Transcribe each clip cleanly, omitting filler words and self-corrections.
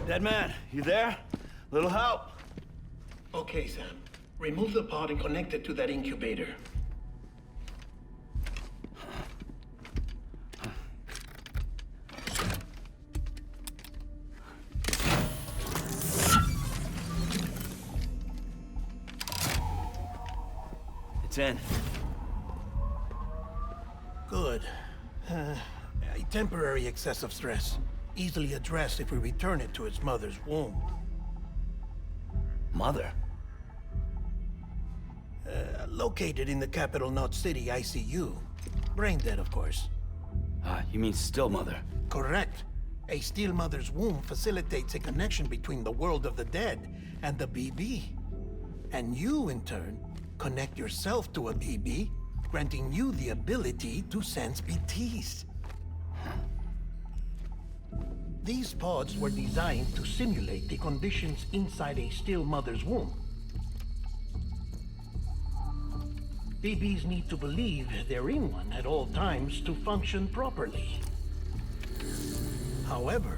Dead man, you there? Little help? Okay, Sam. Remove the pod and connect it to that incubator. It's in. Good. A temporary excess of stress. Easily addressed if we return it to its mother's womb. Mother? Located in the capital Knot City ICU. Brain dead, of course. You mean still mother? Correct. A still mother's womb facilitates a connection between the world of the dead and the BB. And you, in turn, connect yourself to a BB, granting you the ability to sense BTs. These pods were designed to simulate the conditions inside a still mother's womb. BBs need to believe they're in one at all times to function properly. However,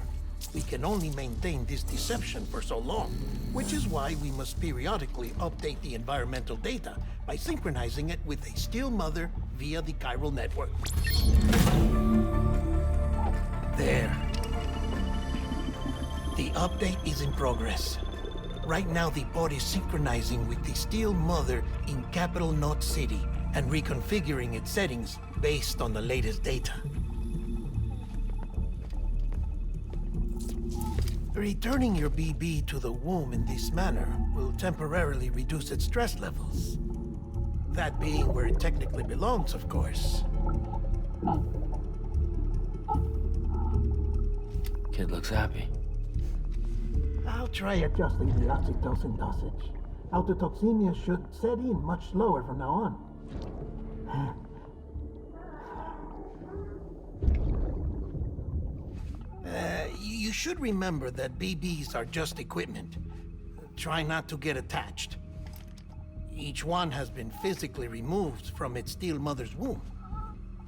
we can only maintain this deception for so long, which is why we must periodically update the environmental data by synchronizing it with a still mother via the chiral network. There. The update is in progress. Right now, the pod is synchronizing with the still mother in capital Knot City and reconfiguring its settings based on the latest data. Returning your BB to the womb in this manner will temporarily reduce its stress levels. That being where it technically belongs, of course. Kid looks happy. I'll try adjusting the oxytocin dosage. Autotoxemia should set in much slower from now on. You should remember that BBs are just equipment. Try not to get attached. Each one has been physically removed from its still mother's womb.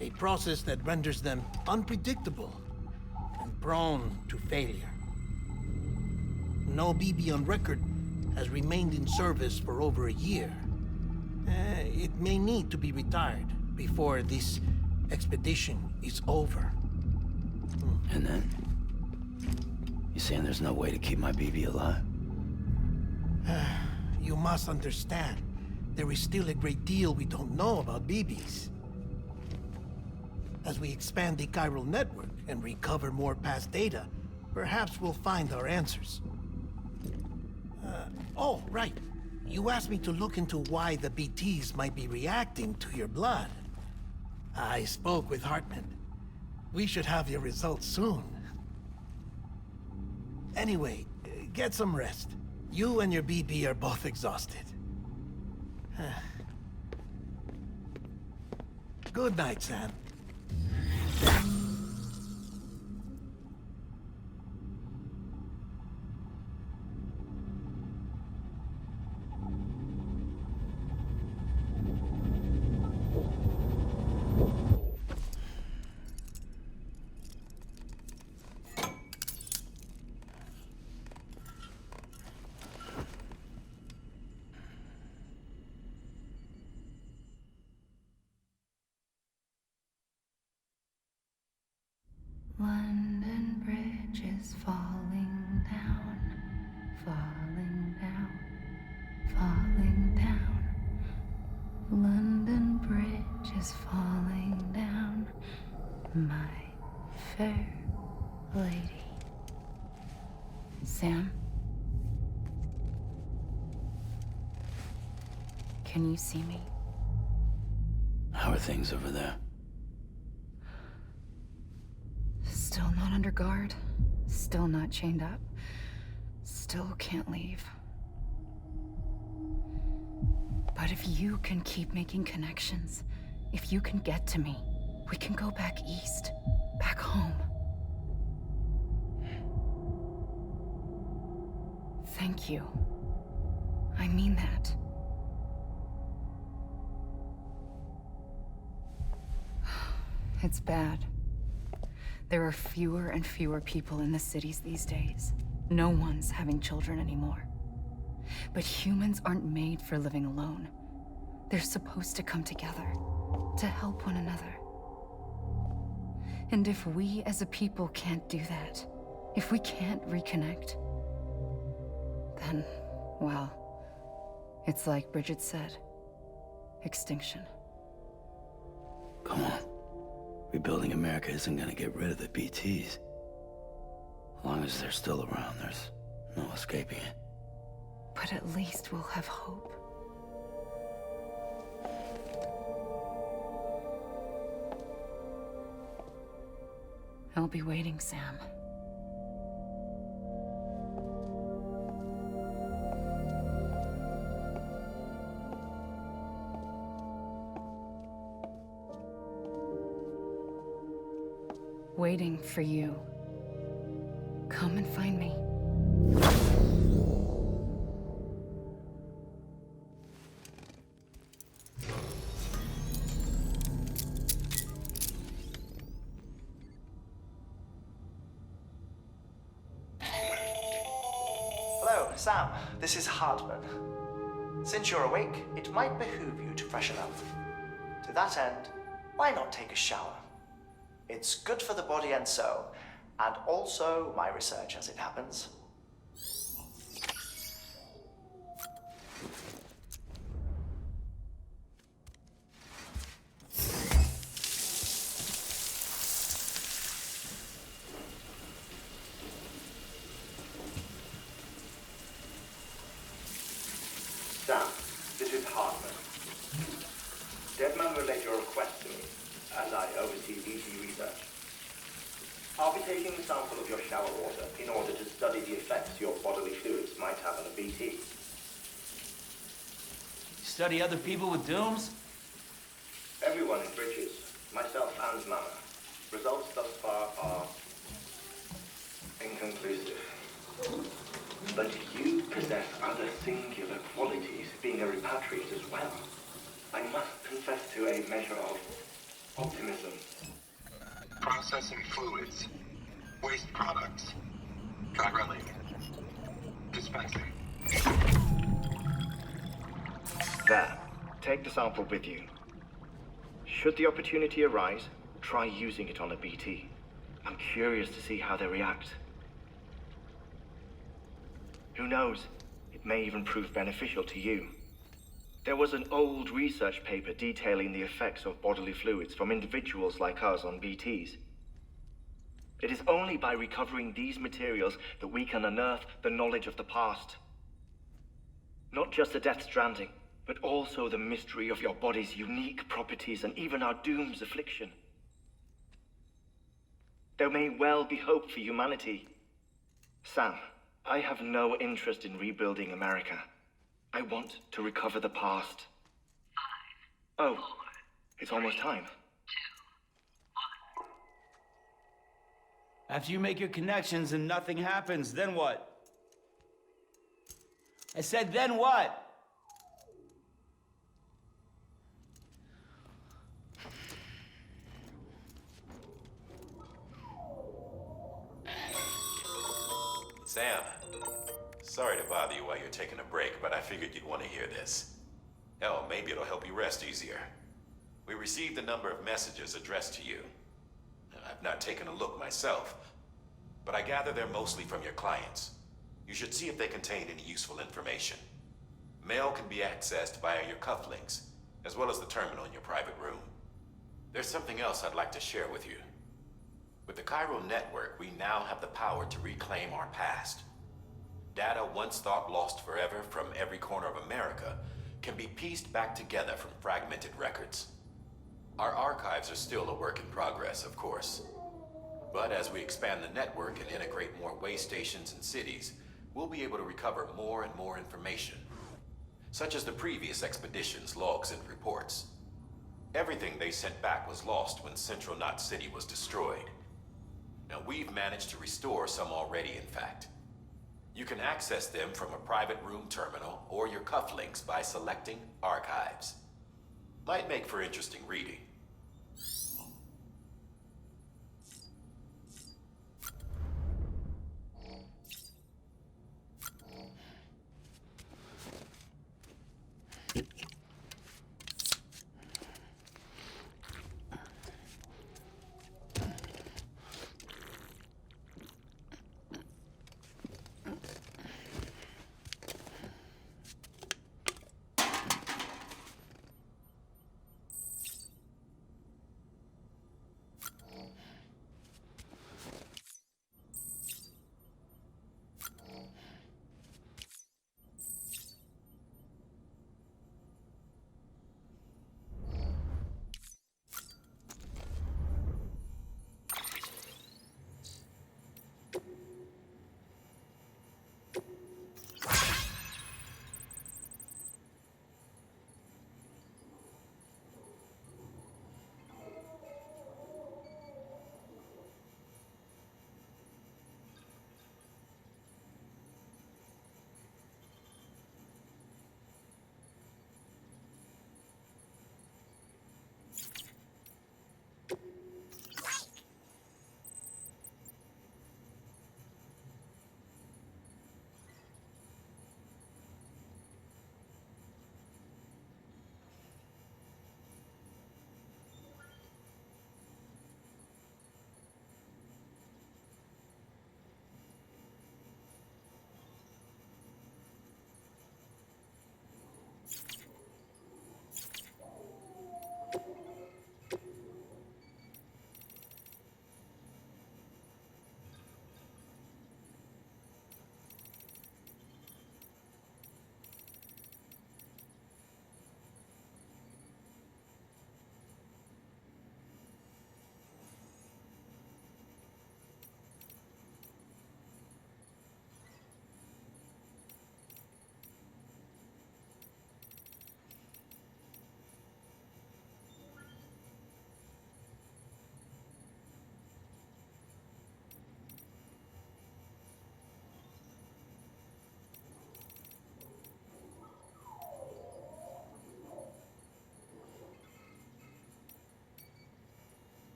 A process that renders them unpredictable and prone to failure. No BB on record has remained in service for over a year. It may need to be retired before this expedition is over. And then? You saying there's no way to keep my BB alive? You must understand, there is still a great deal we don't know about BBs. As we expand the chiral network and recover more past data, perhaps we'll find our answers. Oh, right. You asked me to look into why the BTs might be reacting to your blood. I spoke with Hartman. We should have your results soon. Anyway, get some rest. You and your BB are both exhausted. Good night, Sam. London Bridge is falling down, falling down, falling down. London Bridge is falling down, my fair lady. Sam? Can you see me? How are things over there? Still not under guard, still not chained up, still can't leave. But if you can keep making connections, if you can get to me, we can go back east, back home. Thank you. I mean that. It's bad. There are fewer and fewer people in the cities these days. No one's having children anymore. But humans aren't made for living alone. They're supposed to come together, to help one another. And if we as a people can't do that, if we can't reconnect, then, well, it's like Bridget said, extinction. Come on. Rebuilding America isn't gonna get rid of the BTs. As long as they're still around, there's no escaping it. But at least we'll have hope. I'll be waiting, Sam. Waiting for you. Come and find me. Hello, Sam. This is Hartman. Since you're awake, it might behoove you to freshen up. To that end, why not take a shower? It's good for the body and soul, and also my research as it happens. Sam, this is Hartman. Deadman relayed your request to me, as I oversee BT research. I'll be taking a sample of your shower water in order to study the effects your bodily fluids might have on a BT. Study other people with dooms? Everyone in Bridges, myself and Mama. Results thus far are inconclusive. But you possess other singular qualities, being a repatriate as well. I must confess to a measure of optimism. Processing fluids. Waste products. Direlling. Dispensing. There. Take the sample with you. Should the opportunity arise, try using it on a BT. I'm curious to see how they react. Who knows? It may even prove beneficial to you. There was an old research paper detailing the effects of bodily fluids from individuals like us on BTs. It is only by recovering these materials that we can unearth the knowledge of the past. Not just the Death Stranding, but also the mystery of your body's unique properties and even our doom's affliction. There may well be hope for humanity. Sam, I have no interest in rebuilding America. I want to recover the past. 5, oh, 4, it's almost time. 2, 1. After you make your connections and nothing happens, then what? I said, then what? Sam, sorry to bother you while you're taking a break, but I figured you'd want to hear this. Hell, maybe it'll help you rest easier. We received a number of messages addressed to you. I've not taken a look myself, but I gather they're mostly from your clients. You should see if they contain any useful information. Mail can be accessed via your cufflinks, as well as the terminal in your private room. There's something else I'd like to share with you. With the Cairo network, we now have the power to reclaim our past. Data once thought lost forever from every corner of America can be pieced back together from fragmented records. Our archives are still a work in progress, of course. But as we expand the network and integrate more way stations and cities, we'll be able to recover more and more information, such as the previous expedition's logs and reports. Everything they sent back was lost when Central Knot City was destroyed. Now, we've managed to restore some already, in fact. You can access them from a private room terminal or your cufflinks by selecting Archives. Might make for interesting reading.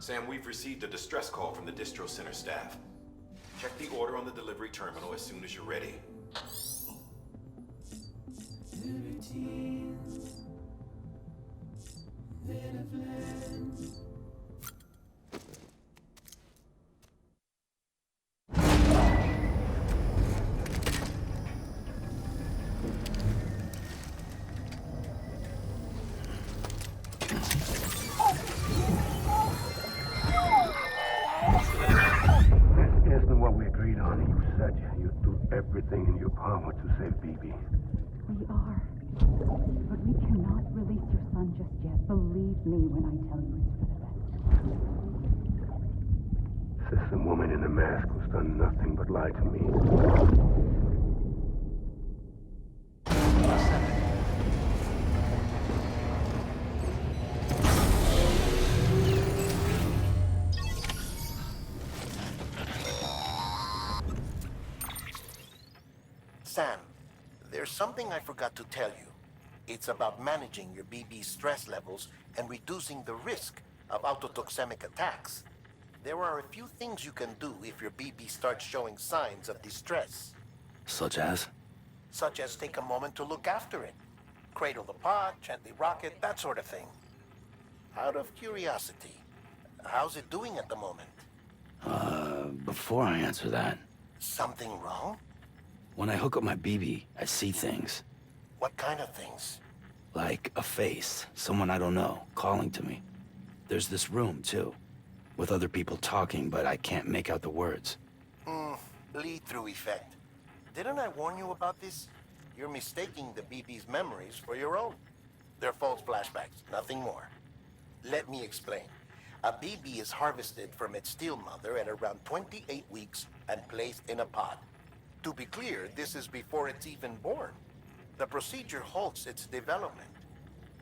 Sam, we've received a distress call from the distro center staff. Check the order on the delivery terminal as soon as you're ready. Isn't what we agreed on. You said you'd do everything in your power to save BB. We are. But we cannot release your son just yet. Believe me when I tell you it's for the best. Says some woman in a mask who's done nothing but lie to me. Sam, there's something I forgot to tell you. It's about managing your BB stress levels and reducing the risk of autotoxemic attacks. There are a few things you can do if your BB starts showing signs of distress. Such as? Such as take a moment to look after it. Cradle the pod, gently rock it, that sort of thing. Out of curiosity, how's it doing at the moment? Before I answer that, Something wrong? when I hook up my BB, I see things. What kind of things? Like a face, someone I don't know, calling to me. There's this room, too, with other people talking, but I can't make out the words. Lead-through effect. Didn't I warn you about this? You're mistaking the BB's memories for your own. They're false flashbacks, nothing more. Let me explain. A BB is harvested from its steel mother at around 28 weeks and placed in a pod. To be clear, this is before it's even born. The procedure halts its development.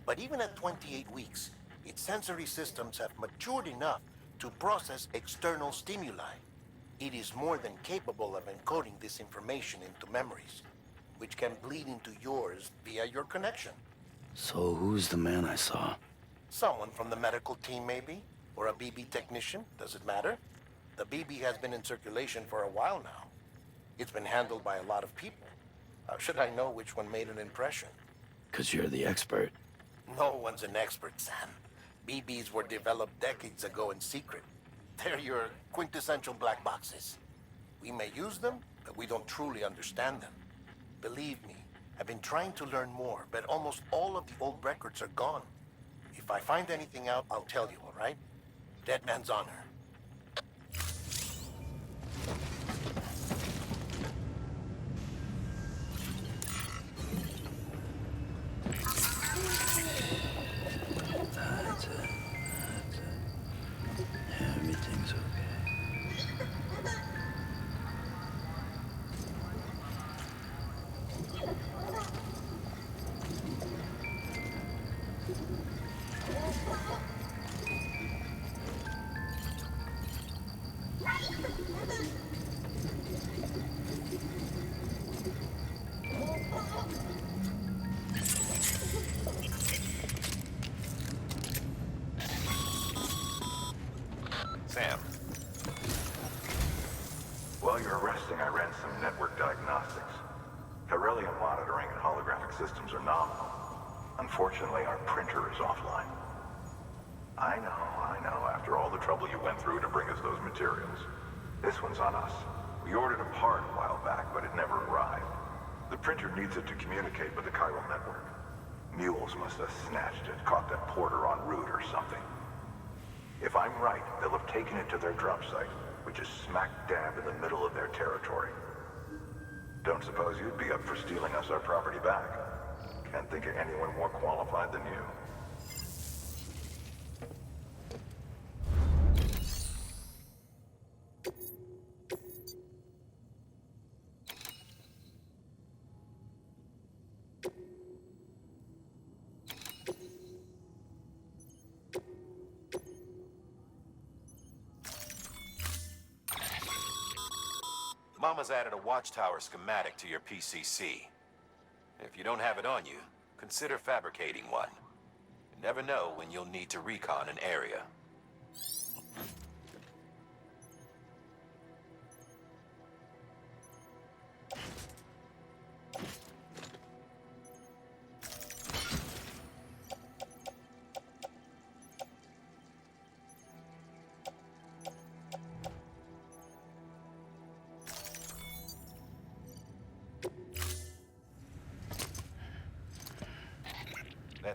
But even at 28 weeks, its sensory systems have matured enough to process external stimuli. It is more than capable of encoding this information into memories, which can bleed into yours via your connection. So who's the man I saw? Someone from the medical team, maybe? Or a BB technician? Does it matter? The BB has been in circulation for a while now. It's been handled by a lot of people. How should I know which one made an impression? 'Cause you're the expert. No one's an expert, Sam. BBs were developed decades ago in secret. They're your quintessential black boxes. We may use them, but we don't truly understand them. Believe me, I've been trying to learn more, but almost all of the old records are gone. If I find anything out, I'll tell you, all right? Dead man's honor. That's it. Everything's okay. Sam, While you're resting, I ran some network diagnostics. Beryllium monitoring and holographic systems are nominal. Unfortunately, our printer is offline. I know. After all the trouble you went through to bring us those materials. This one's on us. We ordered a part a while back, but it never arrived. The printer needs it to communicate with the chiral network. Mules must have snatched it, caught that porter en route or something. If I'm right, they'll have taken it to their drop site, which is smack dab in the middle of their territory. Don't suppose you'd be up for stealing us our property back? Can't think of anyone more qualified than you. Mama's added a watchtower schematic to your PCC. If you don't have it on you, consider fabricating one. You never know when you'll need to recon an area.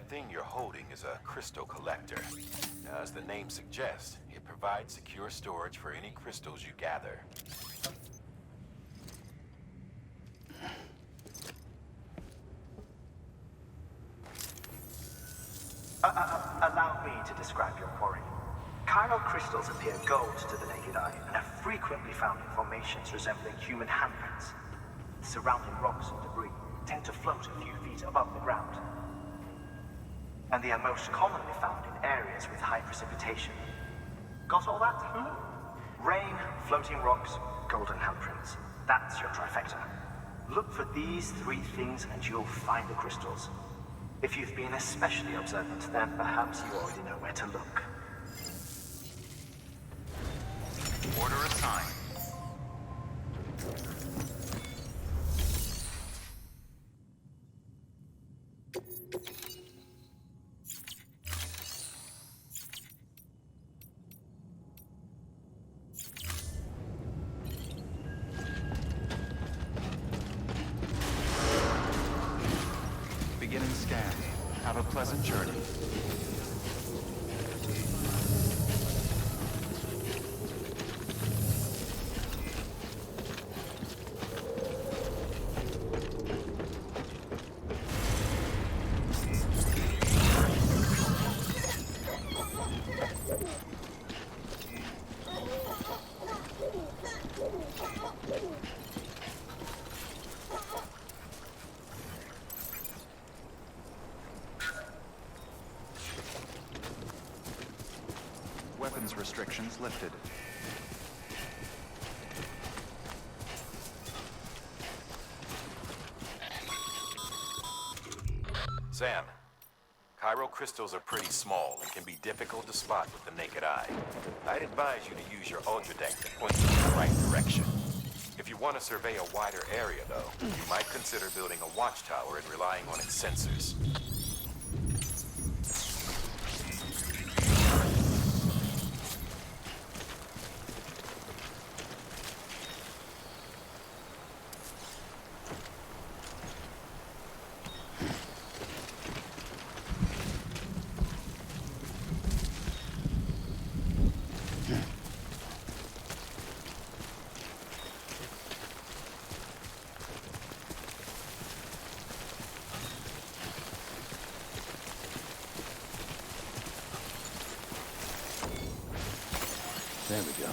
thing you're holding is a crystal collector. As the name suggests, it provides secure storage for any crystals you gather. Allow me to describe your quarry. Chiral crystals appear gold to the naked eye and are frequently found in formations resembling human handprints. The surrounding rocks and debris tend to float a few feet above the ground. And they are most commonly found in areas with high precipitation. Got all that? Rain, floating rocks, golden handprints. That's your trifecta. Look for these three things and you'll find the crystals. If you've been especially observant, then perhaps you already know where to look. Order assigned. Beginning scan. Have a pleasant journey. Weapons restrictions lifted. Sam, chiral crystals are pretty small and can be difficult to spot with the naked eye. I'd advise you to use your ultra-deck to point you in the right direction. If you want to survey a wider area, though, you might consider building a watchtower and relying on its sensors. There we go.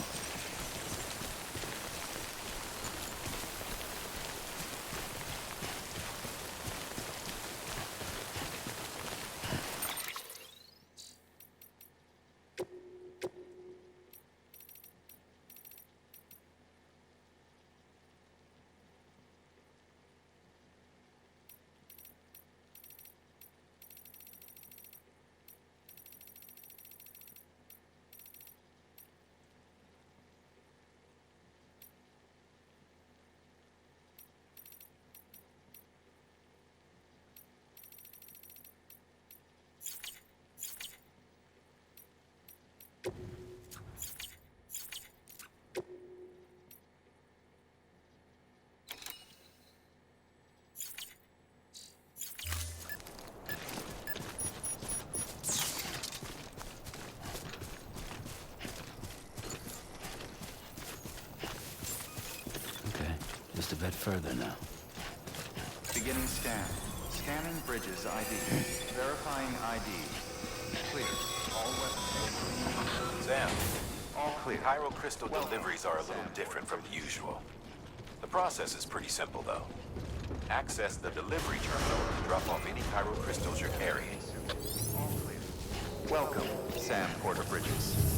Just a bit further now. Beginning scan. Scanning bridges ID. Verifying ID. Clear. All weapons. Sam, All clear. chiral crystal deliveries are a little different from the usual. The process is pretty simple, though. Access the delivery terminal to drop off any chiral crystals you're carrying. All clear. Welcome, Sam Porter Bridges.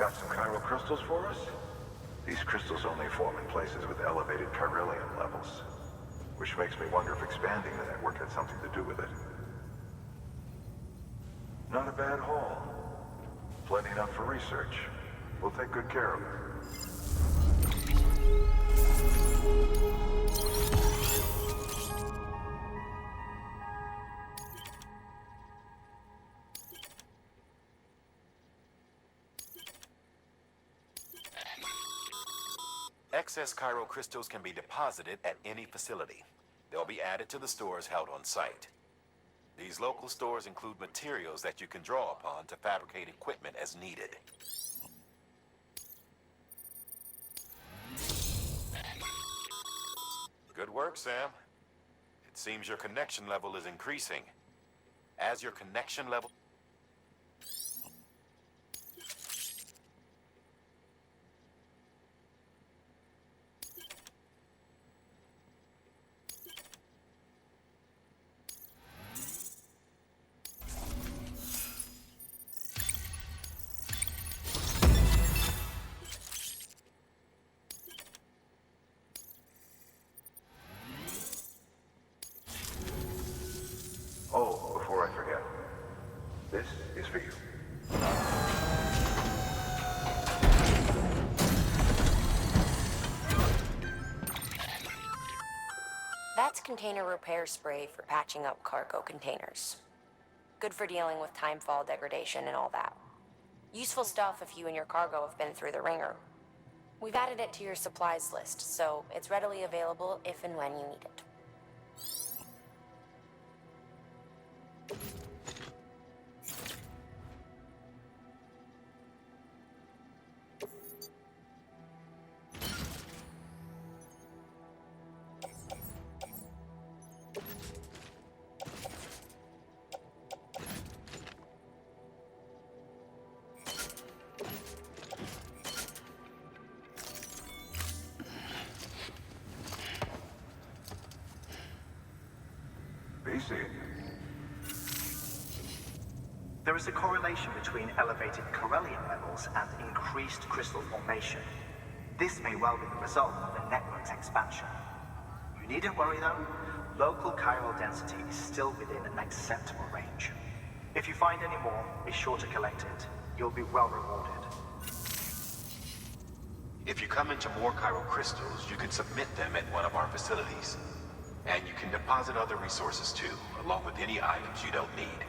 Got some chiral crystals for us? These crystals only form in places with elevated chiralium levels, which makes me wonder if expanding the network had something to do with it. Not a bad haul. Plenty enough for research. We'll take good care of it. Excess chiral crystals can be deposited at any facility. They'll be added to the stores held on site. These local stores include materials that you can draw upon to fabricate equipment as needed. Good work, Sam. It seems your connection level is increasing. As your connection level... Oh, before I forget, this is for you. That's container repair spray for patching up cargo containers. Good for dealing with timefall degradation and all that. Useful stuff if you and your cargo have been through the ringer. We've added it to your supplies list, so it's readily available if and when you need it. There is a correlation between elevated chiralium levels and increased crystal formation. This may well be the result of the network's expansion. You needn't worry though. Local chiral density is still within an acceptable range. If you find any more, be sure to collect it. You'll be well rewarded. If you come into more chiral crystals, you can submit them at one of our facilities. And you can deposit other resources too, along with any items you don't need.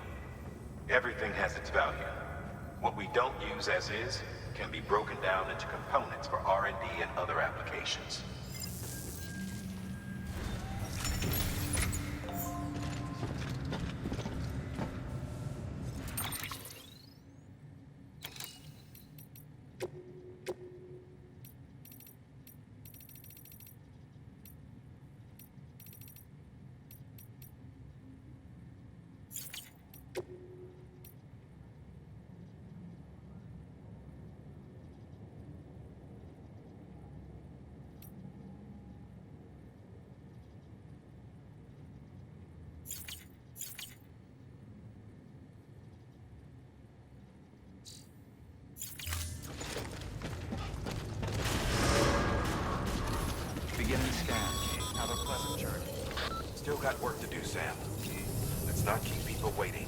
Everything has its value. What we don't use as is can be broken down into components for R&D and other applications. Beginning scan. Have a pleasant journey. Still got work to do, Sam. Let's not keep people waiting.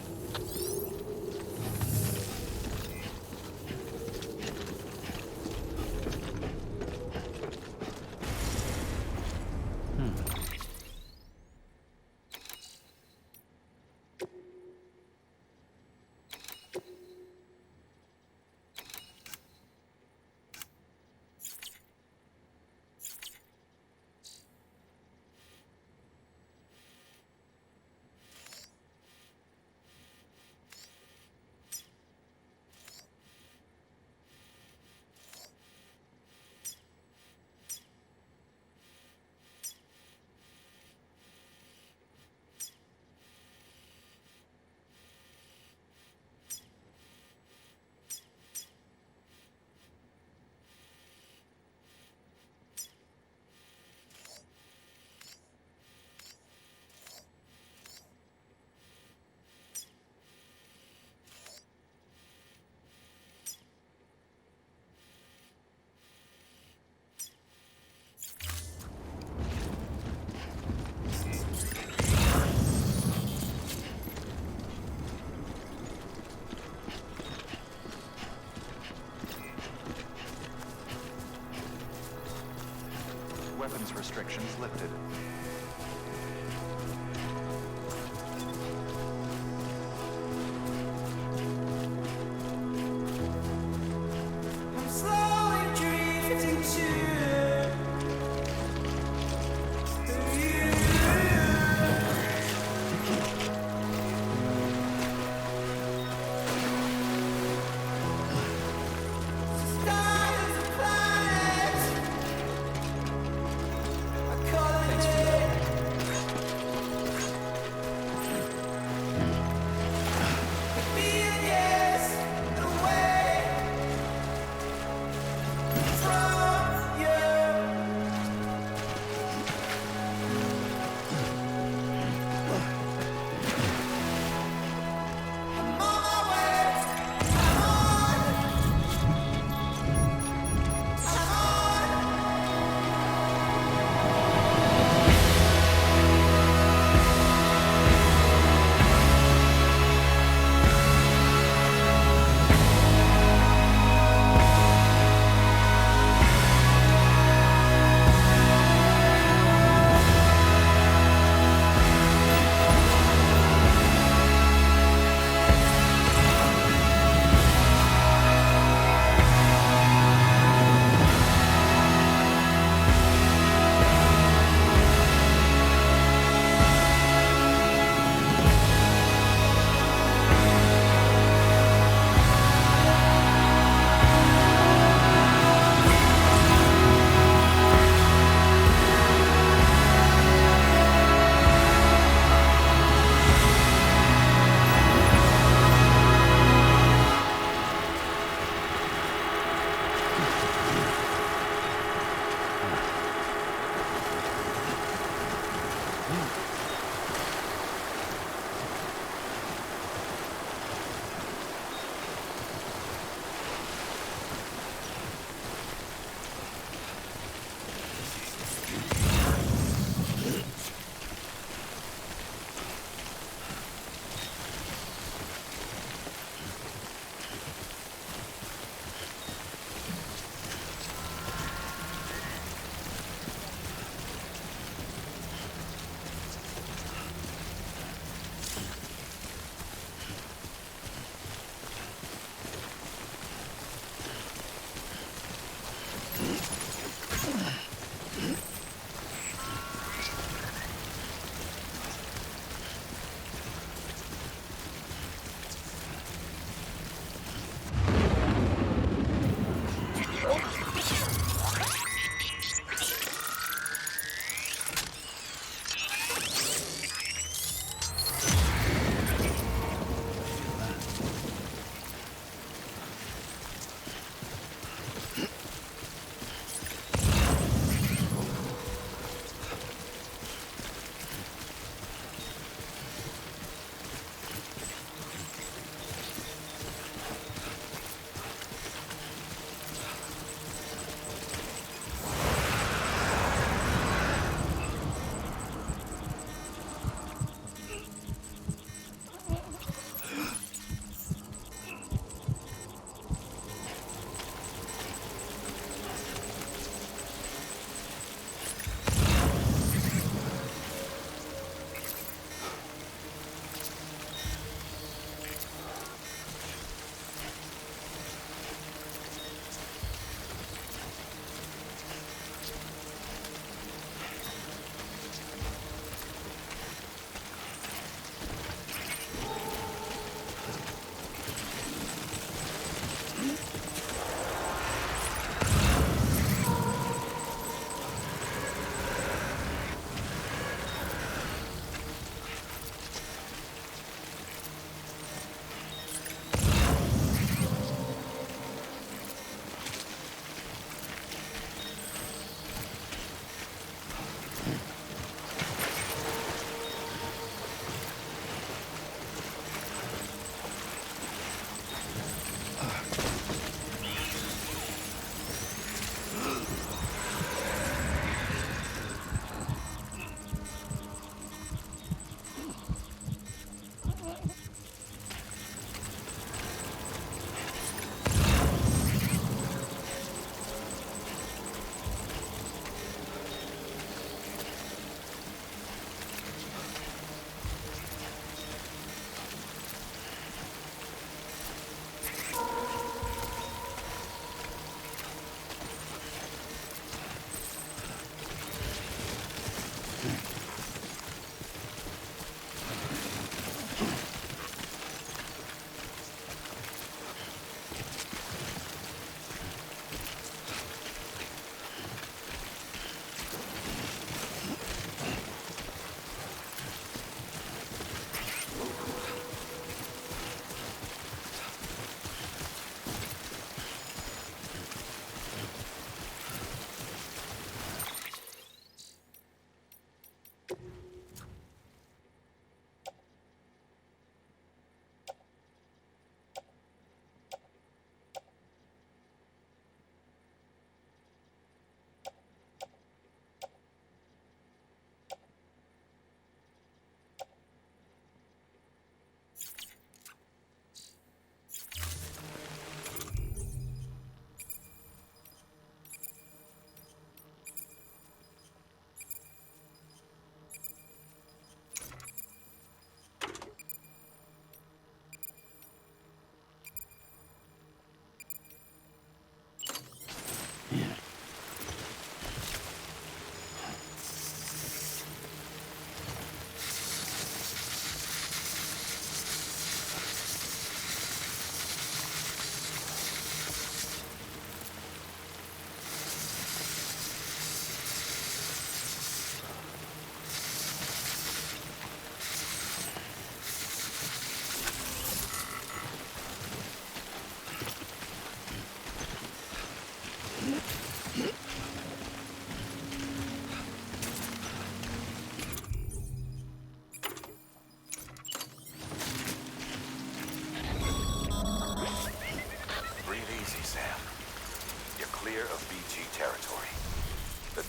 weapons restrictions lifted. I'm slowly drifting to Thanks for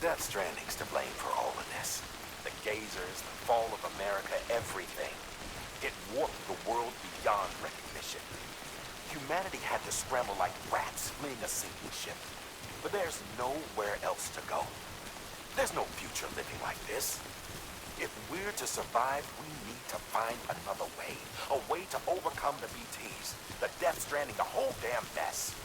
Death Stranding's to blame for all of this. The gazers, the fall of America, everything. It warped the world beyond recognition. Humanity had to scramble like rats fleeing a sinking ship. But there's nowhere else to go. There's no future living like this. If we're to survive, we need to find another way. A way to overcome the BTs, the Death Stranding, the whole damn mess.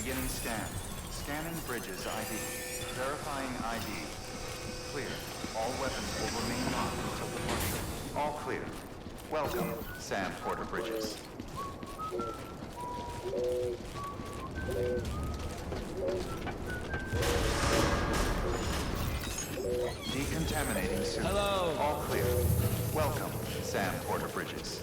Beginning scan. Scanning bridges ID. Verifying ID. Clear. All weapons will remain locked until departure. All clear. Welcome, Sam Porter Bridges. Decontaminating soon. Hello. All clear. Welcome, Sam Porter Bridges.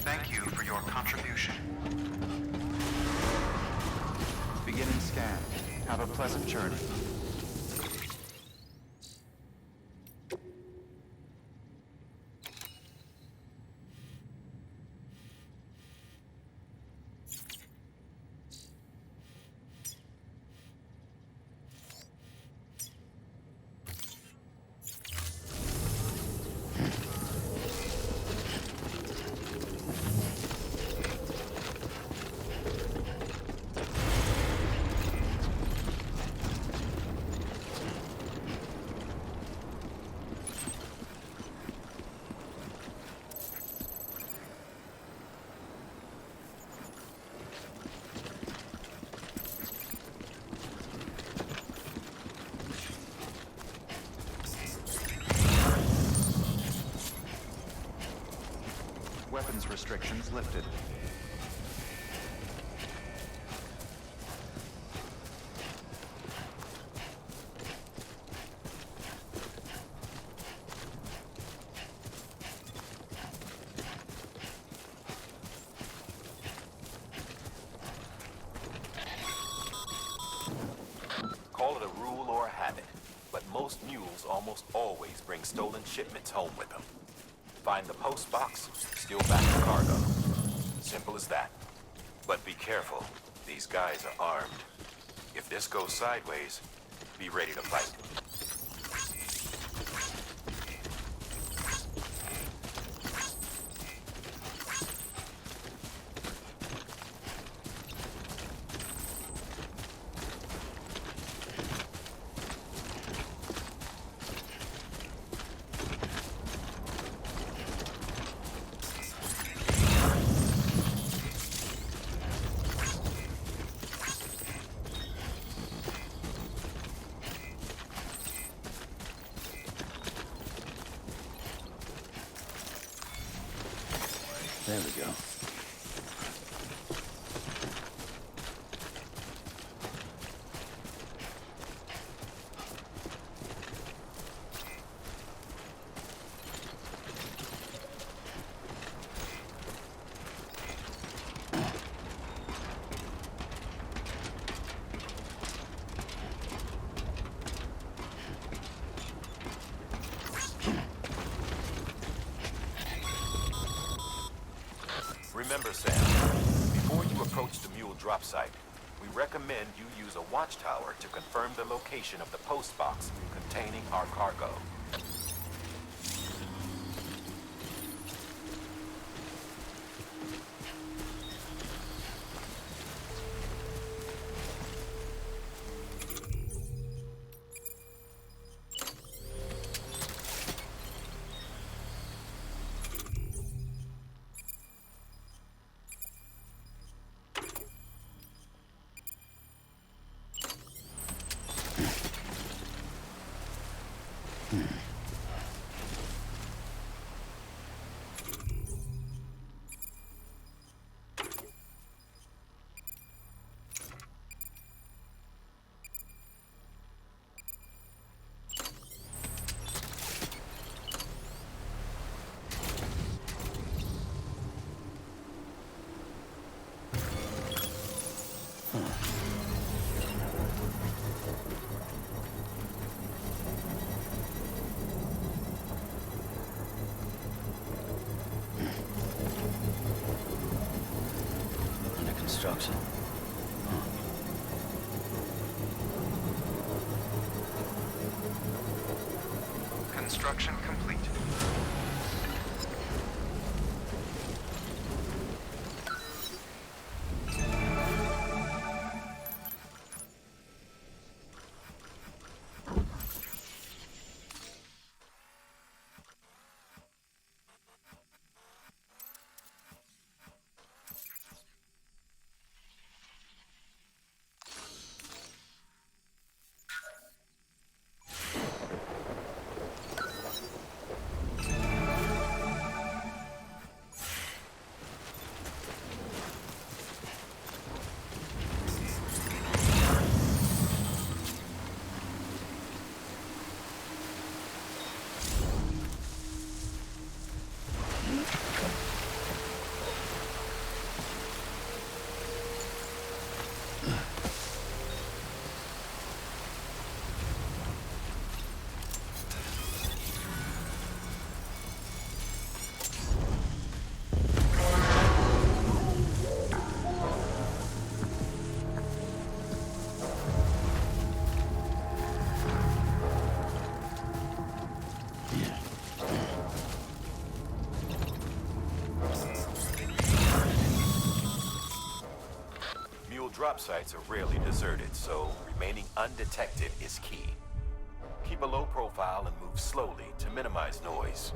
Thank you for your contribution. Beginning scan. Have a pleasant journey. restrictions lifted. Call it a rule or a habit, but most mules almost always bring stolen shipments home with them. Find the post box, steal back the cargo. Simple as that. But be careful. These guys are armed. If this goes sideways, be ready to fight. There we go. Remember, Sam, before you approach the mule drop site, we recommend you use a watchtower to confirm the location of the post box containing our cargo. Under construction. Construction complete. Drop sites are rarely deserted, so remaining undetected is key. Keep a low profile and move slowly to minimize noise.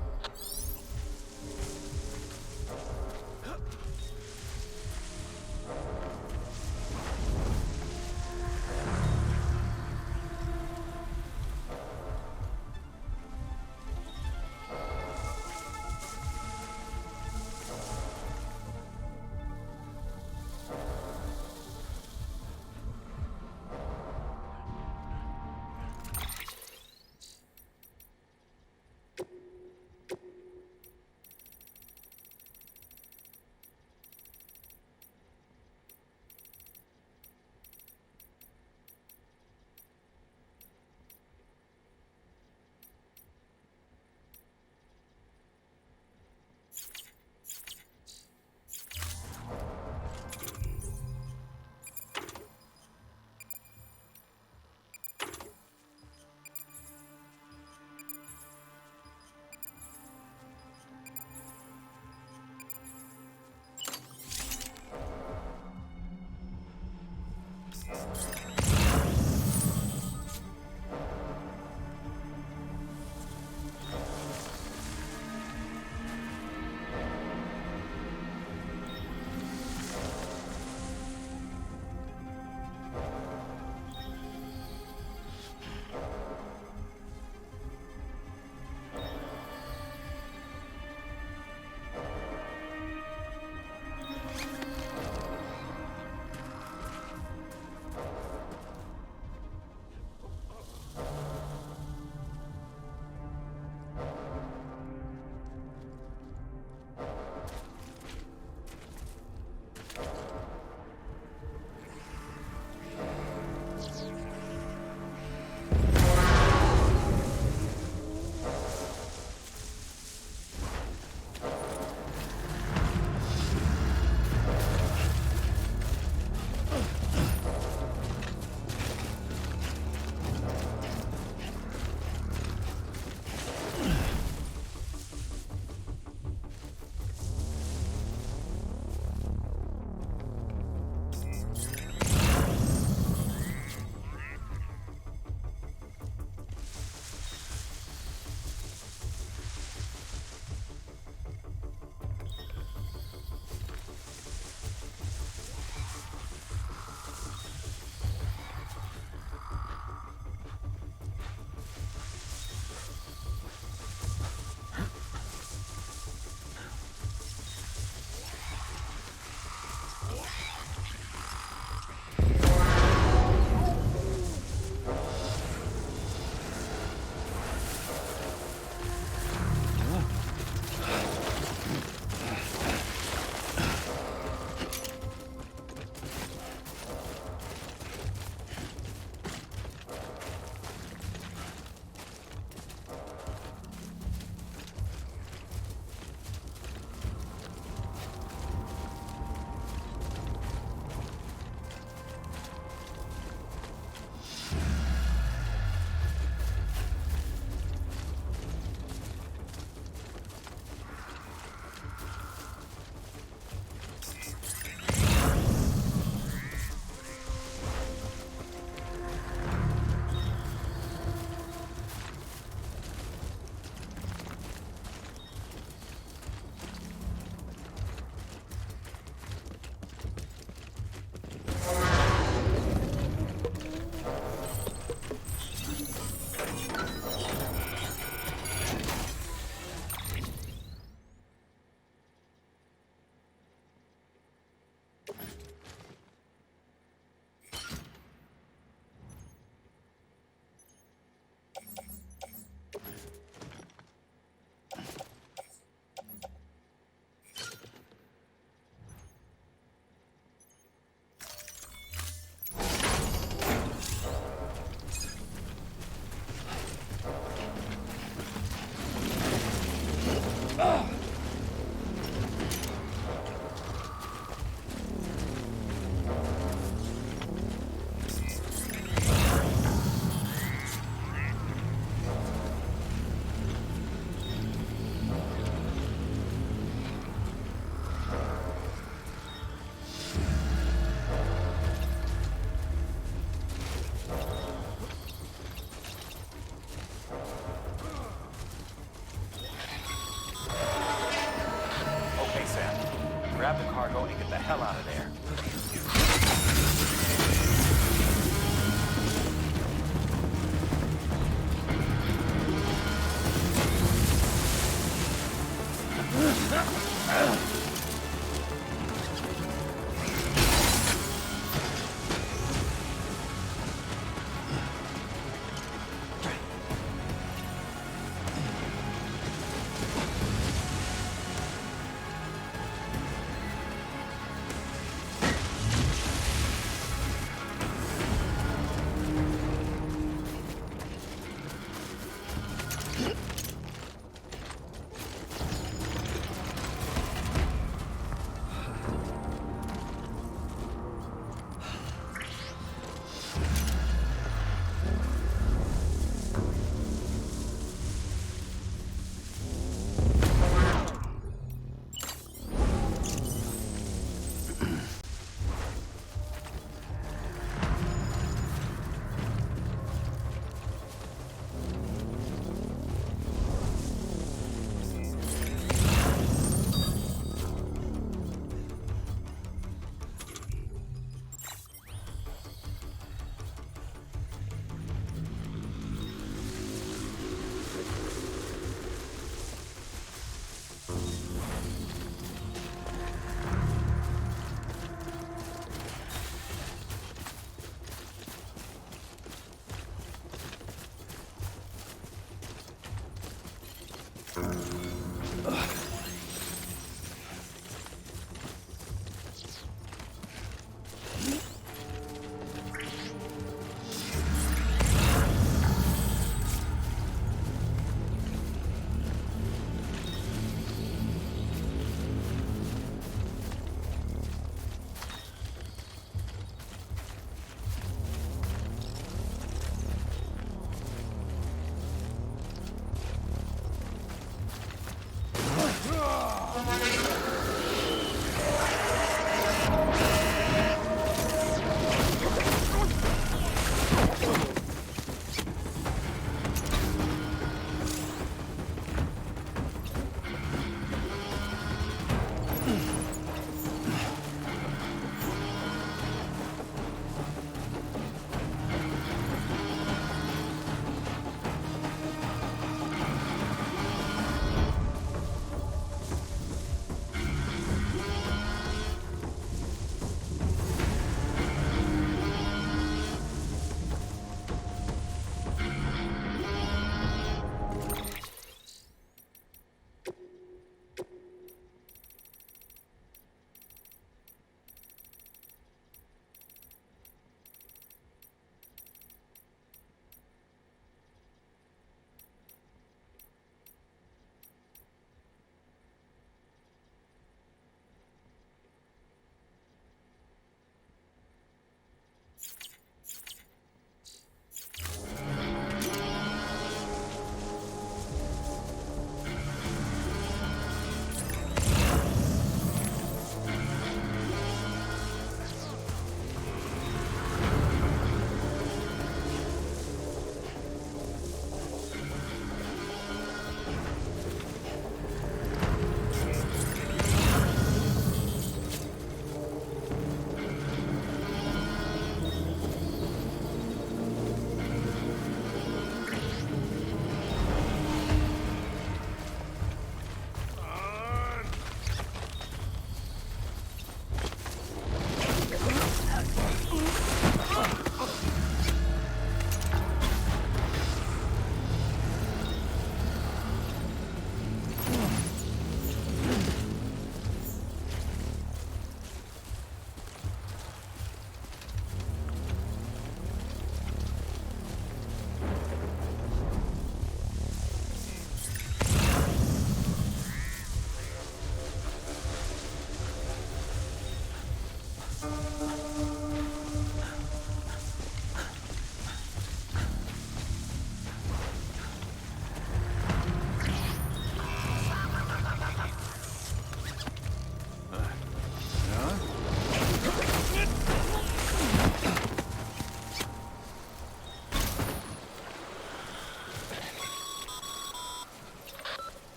hell out of there.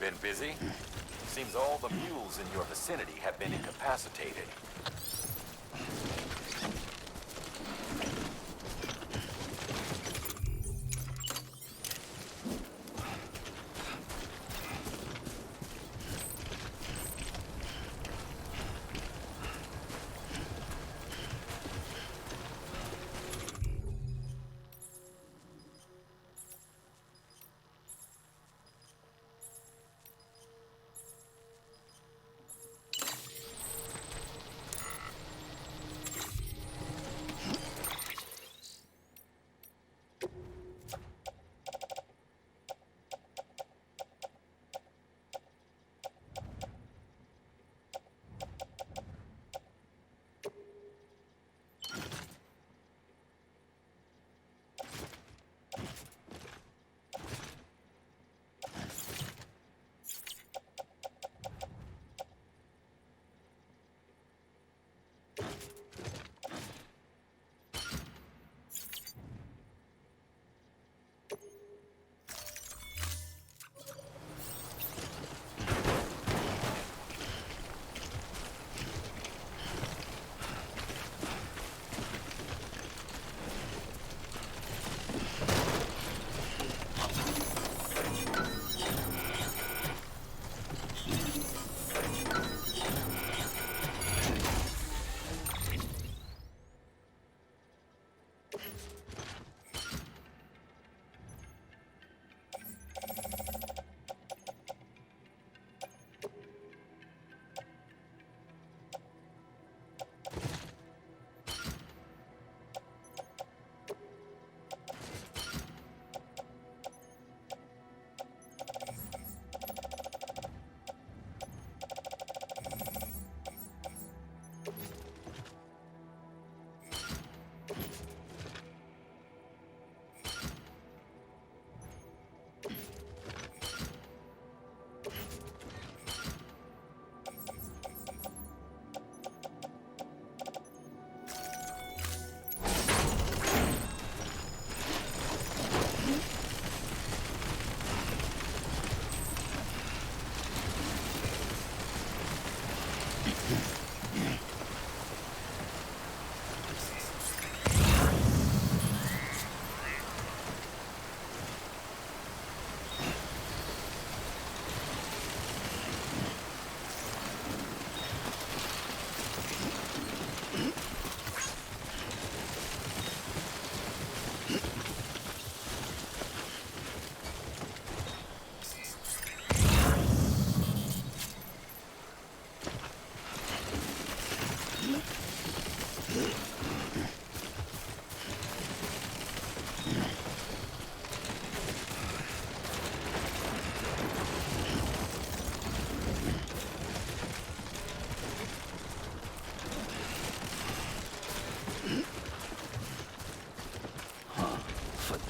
Been busy? Seems all the mules in your vicinity have been incapacitated.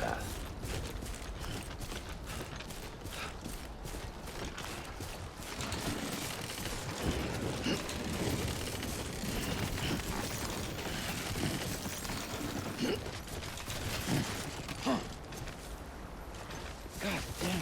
path. God damn.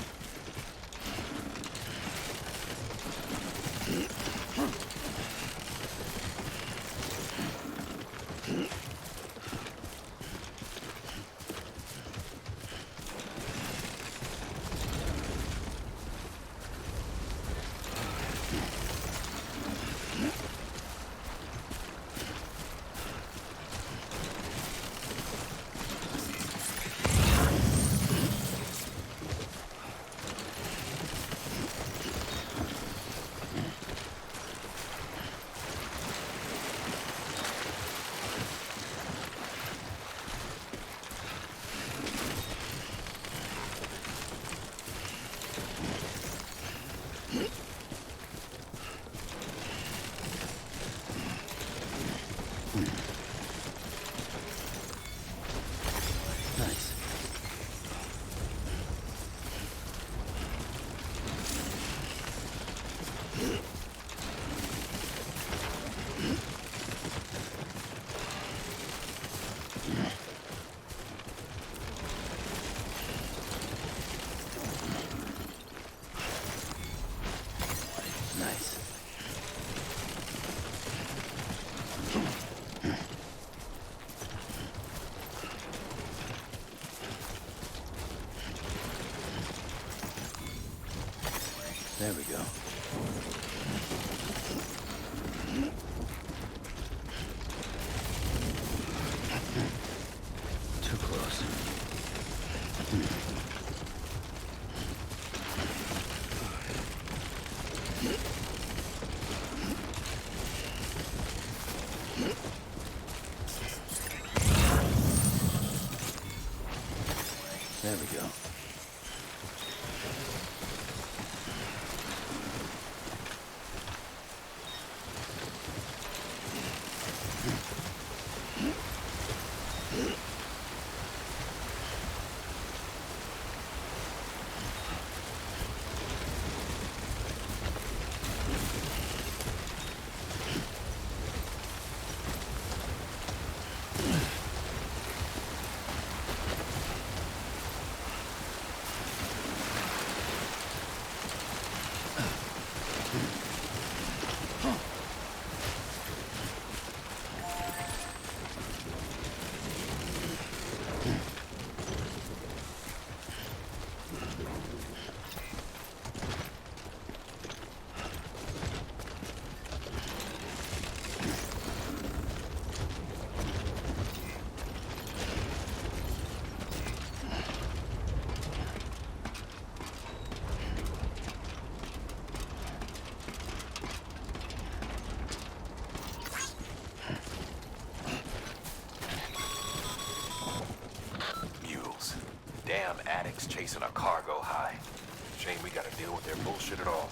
Nice. Nice. There we go. Too close. There we go. Damn addicts chasing a cargo high. Shame we gotta deal with their bullshit at all.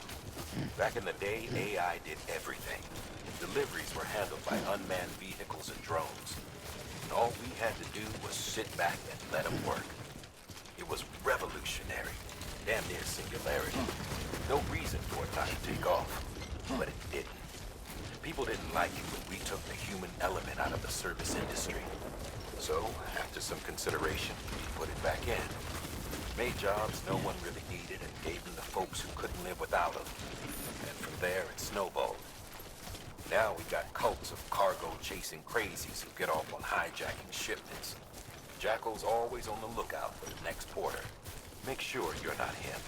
Back in the day, AI did everything. Deliveries were handled by unmanned vehicles and drones. And all we had to do was sit back and let them work. It was revolutionary. Damn near singularity. No reason for it not to take off. But it didn't. People didn't like it when we took the human element out of the service industry. So, after some consideration, we put it back in. Made jobs no one really needed and gave them to folks who couldn't live without them. And from there, it snowballed. Now we got cults of cargo-chasing crazies who get off on hijacking shipments. Jackal's always on the lookout for the next porter. Make sure you're not him.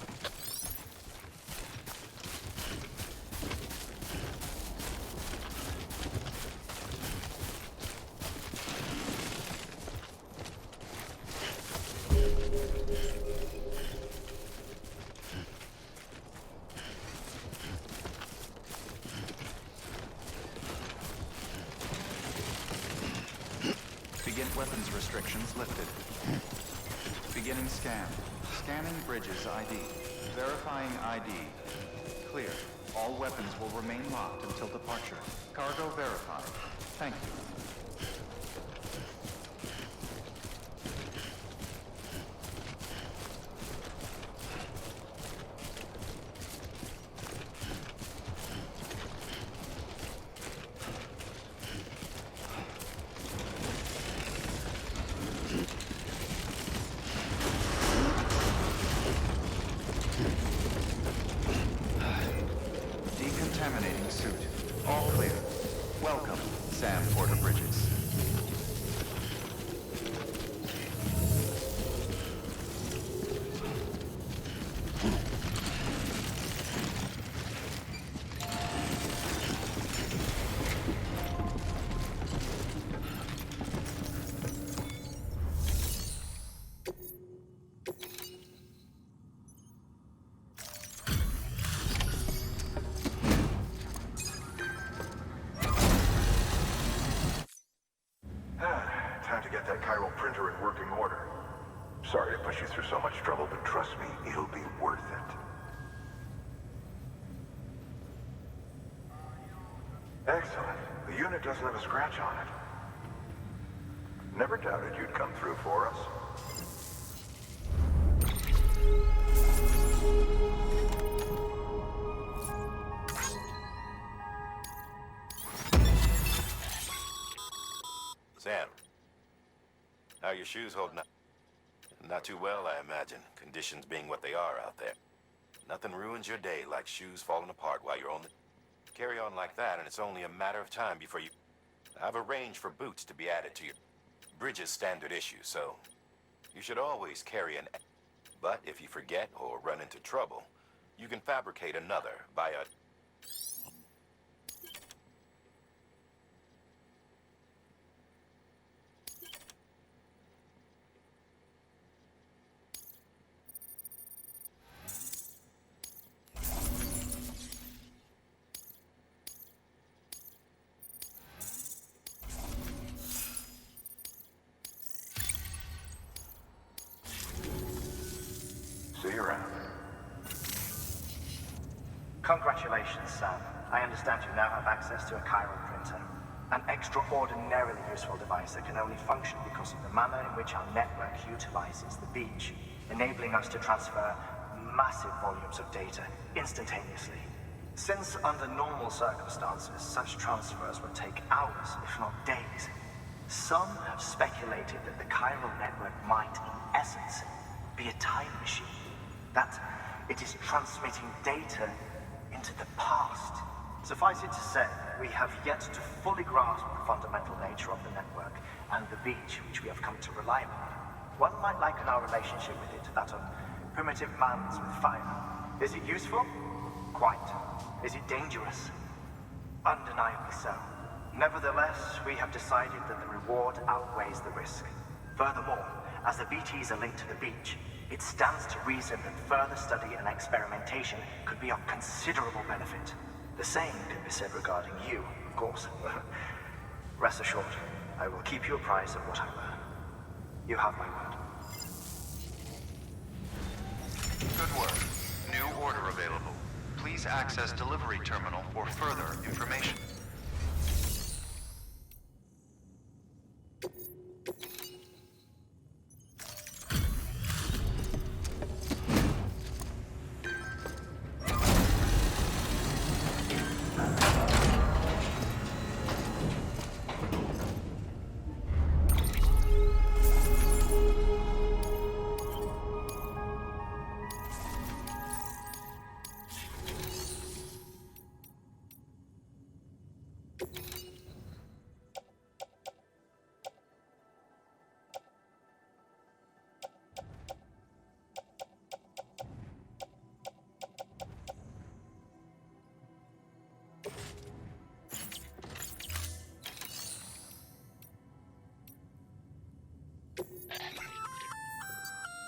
Begin weapons restrictions lifted. Beginning scan. Scanning bridges ID. Verifying ID. Clear. All weapons will remain locked until departure. Cargo verified. Thank you. Time to get that chiral printer in working order. Sorry to push you through so much trouble, but trust me, it'll be worth it. Excellent. The unit doesn't have a scratch on it. Never doubted you'd come through for us. Sam, how are your shoes holding up? Not too well, I imagine, conditions being what they are out there. Nothing ruins your day like shoes falling apart while you're on the... Carry on like that, and it's only a matter of time before you... I've arranged for boots to be added to your... Bridges standard issue, so... You should always carry an... But if you forget or run into trouble, you can fabricate another by a... See you around. Congratulations, Sam. I understand you now have access to a chiral printer. An extraordinarily useful device that can only function because of the manner in which our network utilizes the beach, enabling us to transfer massive volumes of data instantaneously. Since under normal circumstances, such transfers would take hours, if not days, some have speculated that the chiral network might, in essence, be a time machine. That it is transmitting data into the past. Suffice it to say, we have yet to fully grasp the fundamental nature of the network and the beach which we have come to rely upon. One might liken our relationship with it to that of primitive mans with fire. Is it useful? Quite. Is it dangerous? Undeniably so. Nevertheless, we have decided that the reward outweighs the risk. Furthermore, as the BTs are linked to the beach, it stands to reason that further study and experimentation could be of considerable benefit. The same can be said regarding you, of course. Rest assured, I will keep you apprised of what I learn. You have my word. Good work. New order available. Please access delivery terminal for further information.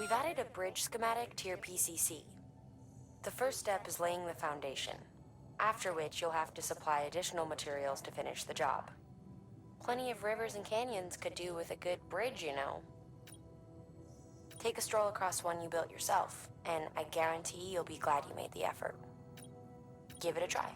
We've added a bridge schematic to your PCC. The first step is laying the foundation, after which you'll have to supply additional materials to finish the job. Plenty of rivers and canyons could do with a good bridge, you know. Take a stroll across one you built yourself, and I guarantee you'll be glad you made the effort. Give it a try.